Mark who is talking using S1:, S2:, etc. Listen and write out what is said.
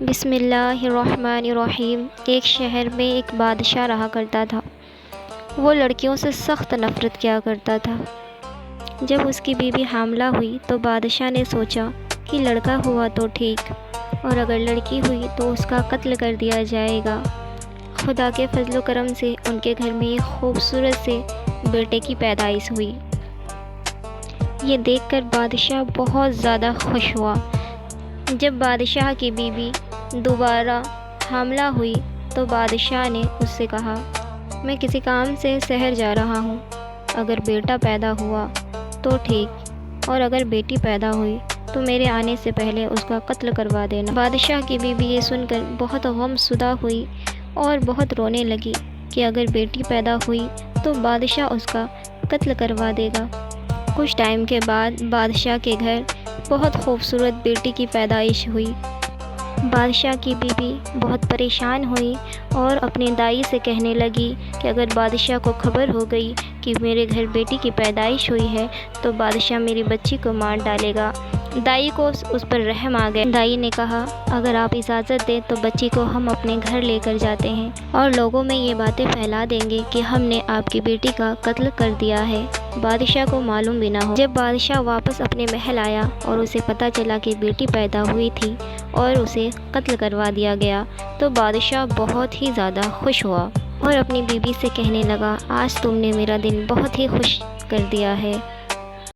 S1: بسم اللہ الرحمن الرحیم۔ ایک شہر میں ایک بادشاہ رہا کرتا تھا۔ وہ لڑکیوں سے سخت نفرت کیا کرتا تھا۔ جب اس کی بیوی حاملہ ہوئی تو بادشاہ نے سوچا کہ لڑکا ہوا تو ٹھیک، اور اگر لڑکی ہوئی تو اس کا قتل کر دیا جائے گا۔ خدا کے فضل و کرم سے ان کے گھر میں ایک خوبصورت سے بیٹے کی پیدائش ہوئی۔ یہ دیکھ کر بادشاہ بہت زیادہ خوش ہوا۔ جب بادشاہ کی بیوی دوبارہ حاملہ ہوئی تو بادشاہ نے اس سے کہا، میں کسی کام سے شہر جا رہا ہوں، اگر بیٹا پیدا ہوا تو ٹھیک، اور اگر بیٹی پیدا ہوئی تو میرے آنے سے پہلے اس کا قتل کروا دینا۔ بادشاہ کی بیوی یہ سن کر بہت غم زدہ ہوئی اور بہت رونے لگی کہ اگر بیٹی پیدا ہوئی تو بادشاہ اس کا قتل کروا دے گا۔ کچھ ٹائم کے بعد بادشاہ کے گھر بہت خوبصورت بیٹی کی پیدائش ہوئی۔ بادشاہ کی بیوی بہت پریشان ہوئی اور اپنے دائی سے کہنے لگی کہ اگر بادشاہ کو خبر ہو گئی کہ میرے گھر بیٹی کی پیدائش ہوئی ہے تو بادشاہ میری بچی کو مار ڈالے گا۔ دائی کو اس پر رحم آ گیا۔ دائی نے کہا، اگر آپ اجازت دیں تو بچی کو ہم اپنے گھر لے کر جاتے ہیں اور لوگوں میں یہ باتیں پھیلا دیں گے کہ ہم نے آپ کی بیٹی کا قتل کر دیا ہے، بادشاہ کو معلوم بھی نہ ہو۔ جب بادشاہ واپس اپنے محل آیا اور اسے پتہ چلا کہ بیٹی پیدا ہوئی تھی اور اسے قتل کروا دیا گیا تو بادشاہ بہت ہی زیادہ خوش ہوا اور اپنی بیوی سے کہنے لگا، آج تم نے میرا دن بہت ہی خوش کر دیا ہے۔